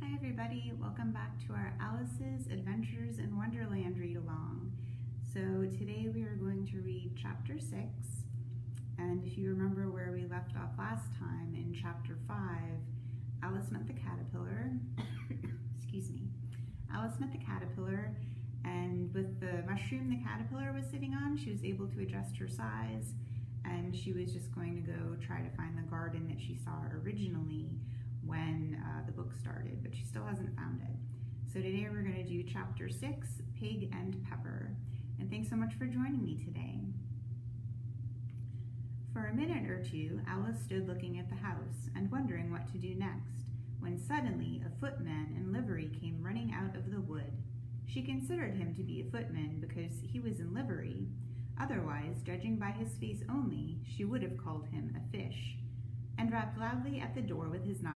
Hi everybody, welcome back to our Alice's Adventures in Wonderland read-along. So today we are going to read chapter 6, and if you remember where we left off last time in chapter 5, Alice met the caterpillar, Alice met the caterpillar, and with the mushroom the caterpillar was sitting on, she was able to adjust her size, and she was just going to go try to find the garden that she saw originally when the book started, but she still hasn't found it. So today we're going to do chapter 6, Pig and Pepper. And thanks so much for joining me today. For a minute or two, Alice stood looking at the house and wondering what to do next, when suddenly a footman in livery came running out of the wood. She considered him to be a footman because he was in livery. Otherwise, judging by his face only, she would have called him a fish, and rapped loudly at the door with his knuckles.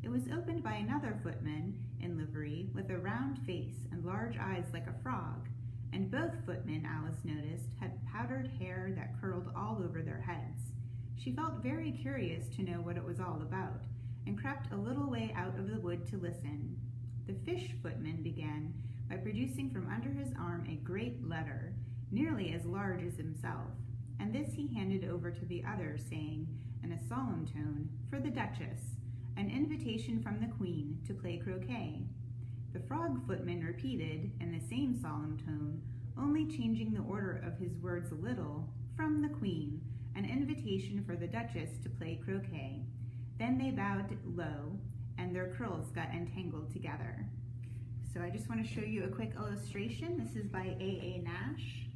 It was opened by another footman in livery with a round face and large eyes like a frog, and both footmen, Alice noticed, had powdered hair that curled all over their heads. She felt very curious to know what it was all about, and crept a little way out of the wood to listen. The fish footman began by producing from under his arm a great letter, nearly as large as himself, and this he handed over to the other, saying, in a solemn tone, "For the Duchess, an invitation from the Queen to play croquet." The frog footman repeated, in the same solemn tone, only changing the order of his words a little, "From the Queen, an invitation for the Duchess to play croquet." Then they bowed low, and their curls got entangled together. So I just want to show you a quick illustration. This is by A.A. Nash.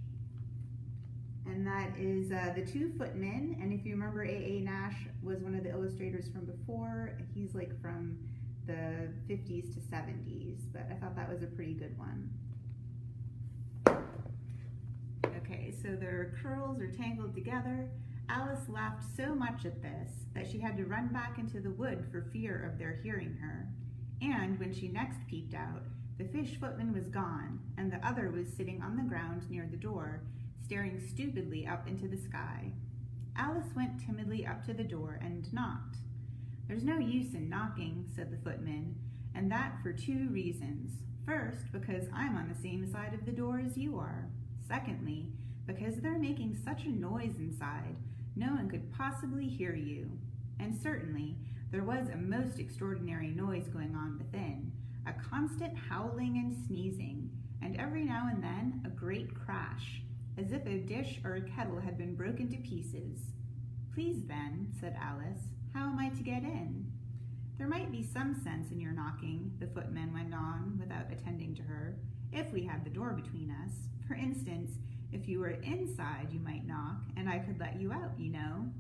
And that is the two footmen. And if you remember, A.A. Nash was one of the illustrators from before. He's like from the 50s to 70s, but I thought that was a pretty good one. Okay, so their curls are tangled together. Alice laughed so much at this that she had to run back into the wood for fear of their hearing her. And when she next peeped out, the fish footman was gone, and the other was sitting on the ground near the door, staring stupidly up into the sky. Alice went timidly up to the door and knocked. "There's no use in knocking," said the footman, "and that for two reasons. First, because I'm on the same side of the door as you are. Secondly, because they're making such a noise inside, no one could possibly hear you." And certainly, there was a most extraordinary noise going on within, a constant howling and sneezing, and every now and then a great crash, as if a dish or a kettle had been broken to pieces. "Please then," said Alice, "how am I to get in?" "There might be some sense in your knocking," the footman went on, without attending to her, "if we had the door between us. For instance, if you were inside you might knock, and I could let you out, you know."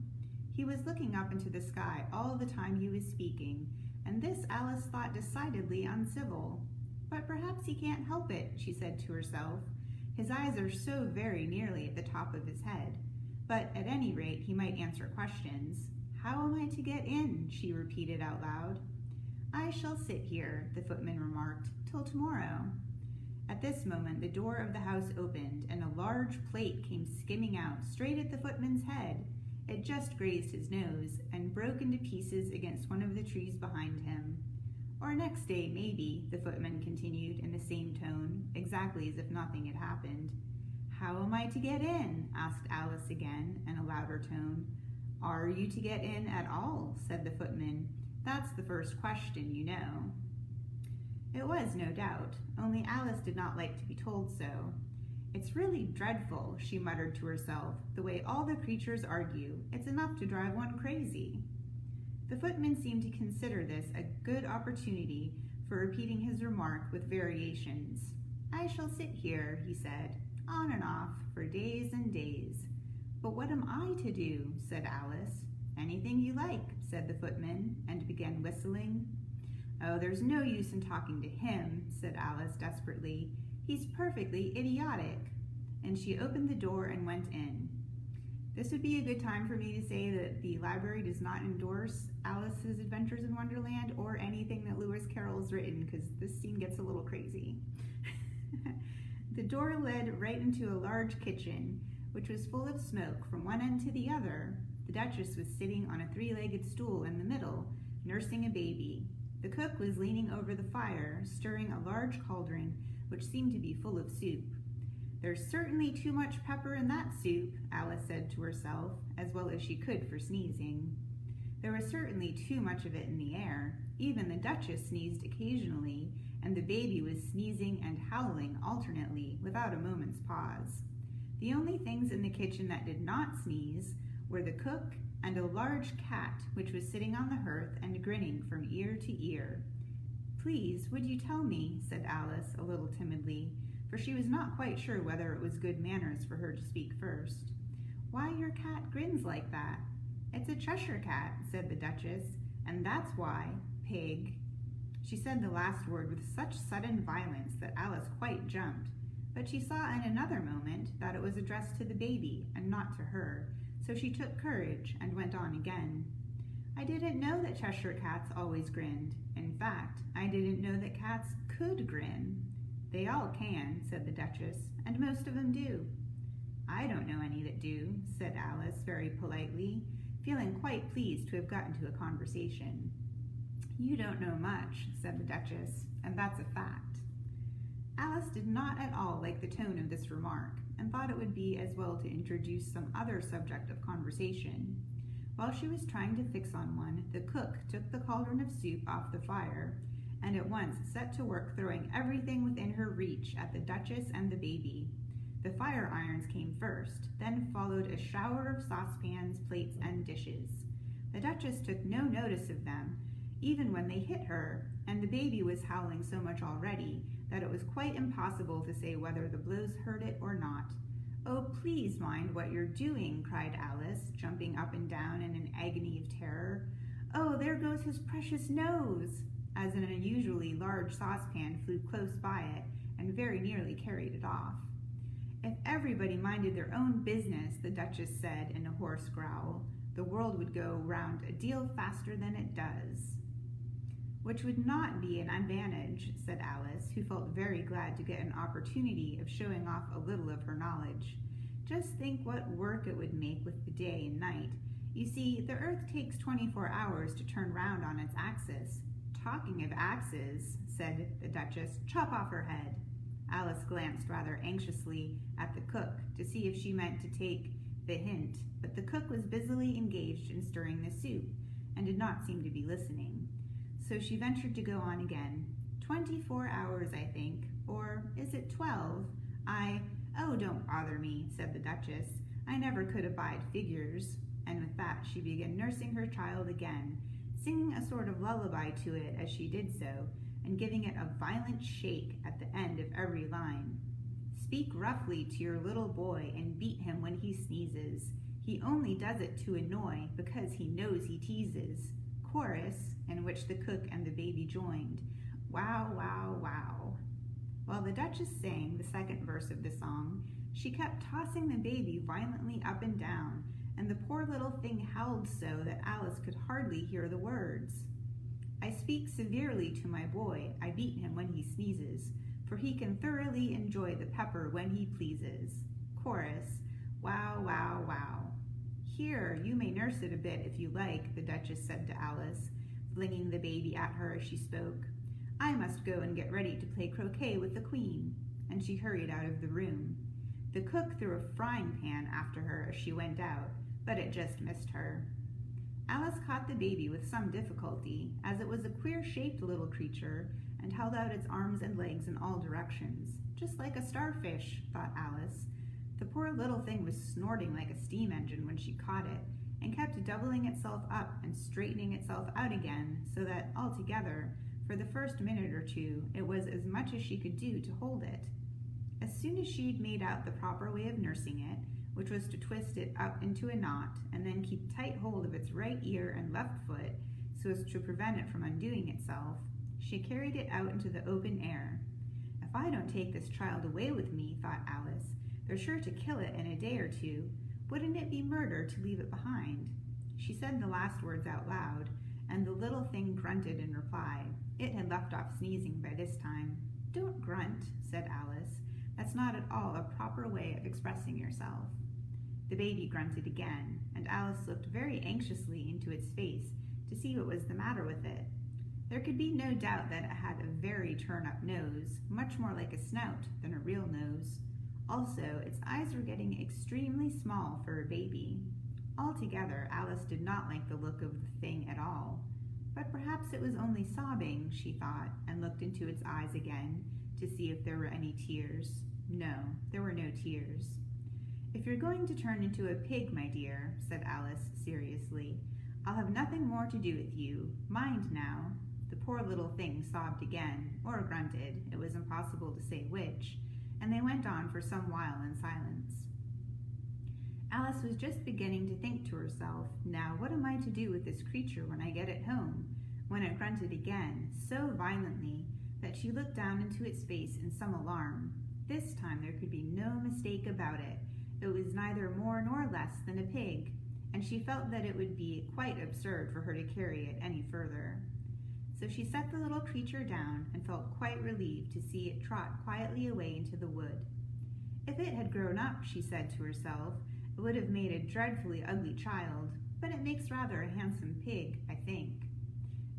He was looking up into the sky all the time he was speaking, and this Alice thought decidedly uncivil. "But perhaps he can't help it," she said to herself. "His eyes are so very nearly at the top of his head. But at any rate he might answer questions. How am I to get in?" she repeated out loud. "I shall sit here," the footman remarked, "till tomorrow." At this moment the door of the house opened, and a large plate came skimming out straight at the footman's head. It just grazed his nose, and broke into pieces against one of the trees behind him. "Or next day, maybe," the footman continued in the same tone, exactly as if nothing had happened. "How am I to get in?" asked Alice again, in a louder tone. "Are you to get in at all?" said the footman. "That's the first question, you know." It was, no doubt, only Alice did not like to be told so. "It's really dreadful," she muttered to herself, "the way all the creatures argue. It's enough to drive one crazy." The footman seemed to consider this a good opportunity for repeating his remark with variations. "I shall sit here," he said, "on and off, for days and days." "But what am I to do?" said Alice. "Anything you like," said the footman, and began whistling. "Oh, there's no use in talking to him," said Alice desperately. "He's perfectly idiotic." And she opened the door and went in. This would be a good time for me to say that the library does not endorse Alice's Adventures in Wonderland or anything that Lewis Carroll has written, because this scene gets a little crazy. The door led right into a large kitchen, which was full of smoke from one end to the other. The Duchess was sitting on a three-legged stool in the middle, nursing a baby. The cook was leaning over the fire, stirring a large cauldron which seemed to be full of soup. "There's certainly too much pepper in that soup," Alice said to herself, as well as she could for sneezing. There was certainly too much of it in the air. Even the Duchess sneezed occasionally, and the baby was sneezing and howling alternately, without a moment's pause. The only things in the kitchen that did not sneeze were the cook and a large cat which was sitting on the hearth and grinning from ear to ear. "Please, would you tell me," said Alice, a little timidly, for she was not quite sure whether it was good manners for her to speak first, "why your cat grins like that?" "It's a Cheshire Cat," said the Duchess, "and that's why, pig." She said the last word with such sudden violence that Alice quite jumped, but she saw in another moment that it was addressed to the baby and not to her, so she took courage and went on again. "I didn't know that Cheshire Cats always grinned. In fact, I didn't know that cats could grin." "They all can," said the Duchess, "and most of them do." "I don't know any that do," said Alice very politely, feeling quite pleased to have got into a conversation. "You don't know much," said the Duchess, "and that's a fact." Alice did not at all like the tone of this remark, and thought it would be as well to introduce some other subject of conversation. While she was trying to fix on one, the cook took the cauldron of soup off the fire, and at once set to work throwing everything within her reach at the Duchess and the baby. The fire irons came first, then followed a shower of saucepans, plates, and dishes. The Duchess took no notice of them, even when they hit her, and the baby was howling so much already that it was quite impossible to say whether the blows hurt it or not. "Oh, please mind what you're doing," cried Alice, jumping up and down in an agony of terror. "Oh, there goes his precious nose!" as an unusually large saucepan flew close by it and very nearly carried it off. "If everybody minded their own business," the Duchess said in a hoarse growl, "the world would go round a deal faster than it does." "Which would not be an advantage," said Alice, who felt very glad to get an opportunity of showing off a little of her knowledge. "Just think what work it would make with the day and night. You see, the earth takes 24 hours to turn round on its axis." "Talking of axes," said the Duchess, "chop off her head." Alice glanced rather anxiously at the cook to see if she meant to take the hint, but the cook was busily engaged in stirring the soup, and did not seem to be listening. So she ventured to go on again. 24 hours, I think. Or is it 12? Oh, don't bother me," said the Duchess. "I never could abide figures." And with that she began nursing her child again, singing a sort of lullaby to it as she did so, and giving it a violent shake at the end of every line. "Speak roughly to your little boy and beat him when he sneezes. He only does it to annoy because he knows he teases." Chorus, in which the cook and the baby joined. Wow, wow, wow. While the Duchess sang the second verse of the song, she kept tossing the baby violently up and down, and the poor little thing howled so that Alice could hardly hear the words. "I speak severely to my boy, I beat him when he sneezes, for he can thoroughly enjoy the pepper when he pleases." Chorus. Wow, wow, wow. "Here, you may nurse it a bit if you like," the Duchess said to Alice, flinging the baby at her as she spoke. "I must go and get ready to play croquet with the Queen," and she hurried out of the room. The cook threw a frying pan after her as she went out, but it just missed her. Alice caught the baby with some difficulty, as it was a queer-shaped little creature, and held out its arms and legs in all directions. "Just like a starfish," thought Alice. The poor little thing was snorting like a steam engine when she caught it, and kept doubling itself up and straightening itself out again, so that, altogether, for the first minute or two, it was as much as she could do to hold it. As soon as she'd made out the proper way of nursing it, which was to twist it up into a knot, and then keep tight hold of its right ear and left foot, so as to prevent it from undoing itself, she carried it out into the open air. "If I don't take this child away with me," thought Alice, "they're sure to kill it in a day or two. Wouldn't it be murder to leave it behind?" She said the last words out loud, and the little thing grunted in reply. It had left off sneezing by this time. "Don't grunt," said Alice. "That's not at all a proper way of expressing yourself." The baby grunted again, and Alice looked very anxiously into its face to see what was the matter with it. There could be no doubt that it had a very turn-up nose, much more like a snout than a real nose. Also, its eyes were getting extremely small for a baby. Altogether, Alice did not like the look of the thing at all. But perhaps it was only sobbing, she thought, and looked into its eyes again to see if there were any tears. No, there were no tears. "If you're going to turn into a pig, my dear," said Alice seriously, "I'll have nothing more to do with you. Mind now." The poor little thing sobbed again, or grunted, it was impossible to say which, and they went on for some while in silence. Alice was just beginning to think to herself, "Now, what am I to do with this creature when I get it home?" when it grunted again, so violently that she looked down into its face in some alarm. This time there could be no mistake about it. It was neither more nor less than a pig, and she felt that it would be quite absurd for her to carry it any further. So she set the little creature down and felt quite relieved to see it trot quietly away into the wood. "If it had grown up," she said to herself, "it would have made a dreadfully ugly child, but it makes rather a handsome pig, I think."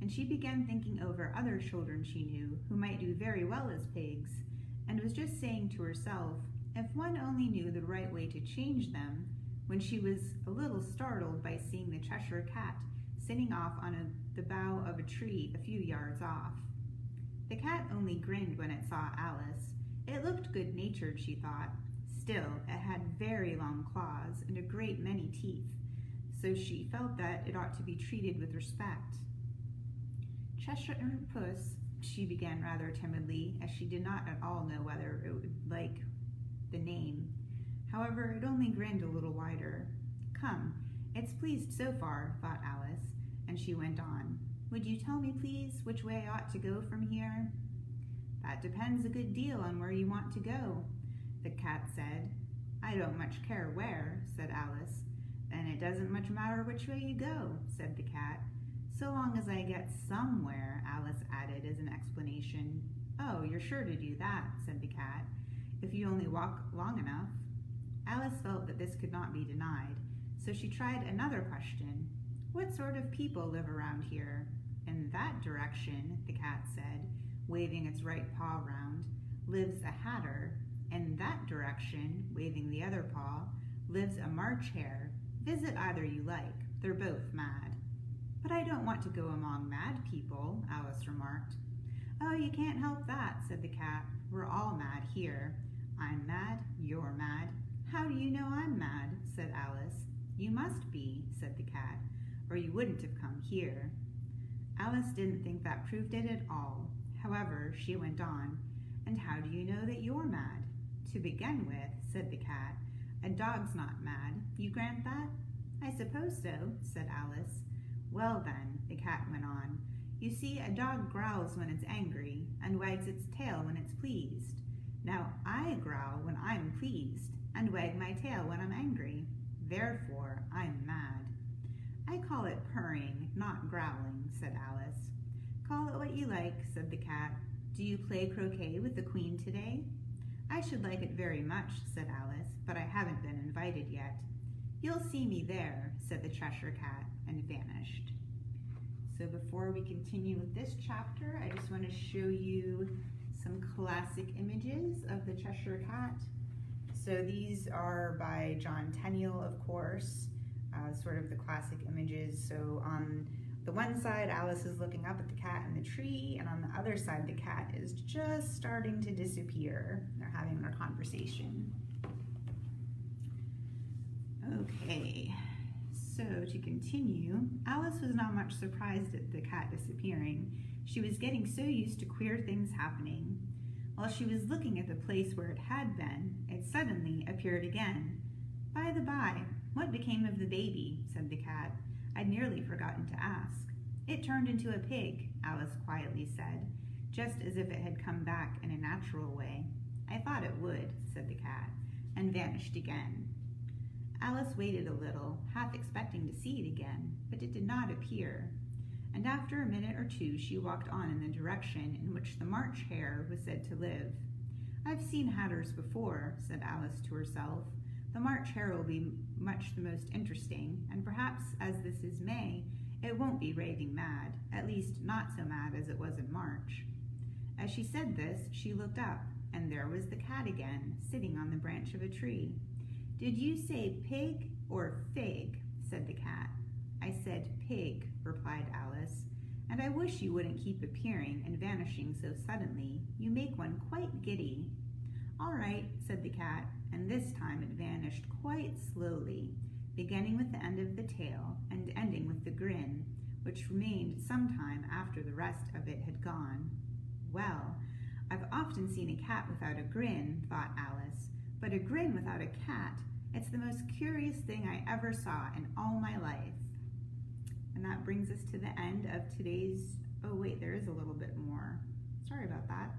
And she began thinking over other children she knew who might do very well as pigs, and was just saying to herself, if one only knew the right way to change them, when she was a little startled by seeing the Cheshire Cat sitting off on the bough of a tree a few yards off. The cat only grinned when it saw Alice. It looked good-natured, she thought. Still, it had very long claws and a great many teeth, so she felt that it ought to be treated with respect. "Cheshire Puss," she began rather timidly, as she did not at all know whether it would like the name. However, it only grinned a little wider. "Come, it's pleased so far," thought Alice, and she went on. "Would you tell me, please, which way I ought to go from here?" "That depends a good deal on where you want to go," the cat said. "I don't much care where," said Alice. "Then it doesn't much matter which way you go," said the cat. "So long as I get somewhere," Alice added as an explanation. "Oh, you're sure to do that," said the cat, "if you only walk long enough." Alice felt that this could not be denied, so she tried another question. "What sort of people live around here?" "In that direction," the cat said, waving its right paw round, "lives a hatter. In that direction," waving the other paw, "lives a March hare. Visit either you like. They're both mad." "But I don't want to go among mad people," Alice remarked. "Oh, you can't help that," said the cat. "We're all mad here. I'm mad, you're mad. How do you know I'm mad?" said Alice. "You must be," said the cat, "or you wouldn't have come here." Alice didn't think that proved it at all. However, she went on, "And how do you know that you're mad?" "To begin with," said the cat, "a dog's not mad. You grant that?" "I suppose so," said Alice. "Well then," the cat went on, "you see, a dog growls when it's angry, and wags its tail when it's pleased. Now I growl when I'm pleased, and wag my tail when I'm angry. Therefore, I'm mad." "I call it purring, not growling," said Alice. "Call it what you like," said the cat. "Do you play croquet with the Queen today?" "I should like it very much," said Alice, "but I haven't been invited yet." "You'll see me there," said the Cheshire Cat, and vanished. So before we continue with this chapter, I just want to show you some classic images of the Cheshire Cat. So these are by John Tenniel, of course, sort of the classic images. So on the one side, Alice is looking up at the cat in the tree, and on the other side, the cat is just starting to disappear. They're having their conversation. Okay, so to continue, Alice was not much surprised at the cat disappearing. She was getting so used to queer things happening. While she was looking at the place where it had been, it suddenly appeared again. "By the by, what became of the baby?" said the cat. "I'd nearly forgotten to ask." "It turned into a pig," Alice quietly said, just as if it had come back in a natural way. "I thought it would," said the cat, and vanished again. Alice waited a little, half expecting to see it again, but it did not appear. And after a minute or two she walked on in the direction in which the March hare was said to live. "I've seen hatters before," said Alice to herself. "The March hare will be much the most interesting, and perhaps, as this is May, It won't be raving mad, at least not so mad as it was in March. As she said this, she looked up, and there was the cat again, sitting on the branch of a tree. "Did you say pig or fig?" said the cat. "I said pig," replied Alice, "and I wish you wouldn't keep appearing and vanishing so suddenly. You make one quite giddy." "All right," said the cat, and this time it vanished quite slowly, beginning with the end of the tail and ending with the grin, which remained some time after the rest of it had gone. "Well, I've often seen a cat without a grin," thought Alice, "but a grin without a cat, it's the most curious thing I ever saw in all my life." And that brings us to the end of today's, oh wait, there is a little bit more. Sorry about that.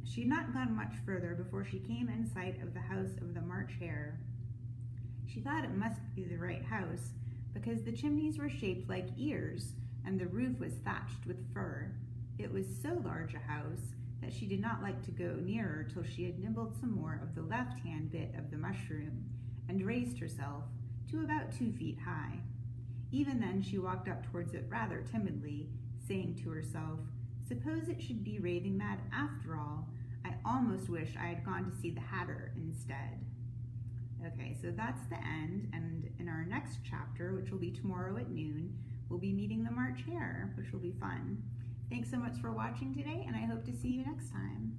She had not gone much further before she came in sight of the house of the March Hare. She thought it must be the right house, because the chimneys were shaped like ears, and the roof was thatched with fur. It was so large a house that she did not like to go nearer till she had nibbled some more of the left-hand bit of the mushroom, and raised herself to about 2 feet high. Even then she walked up towards it rather timidly, saying to herself, "Suppose it should be raving mad after all. I almost wish I had gone to see the Hatter instead." Okay, so that's the end, and in our next chapter, which will be tomorrow at noon, we'll be meeting the March Hare, which will be fun. Thanks so much for watching today, and I hope to see you next time.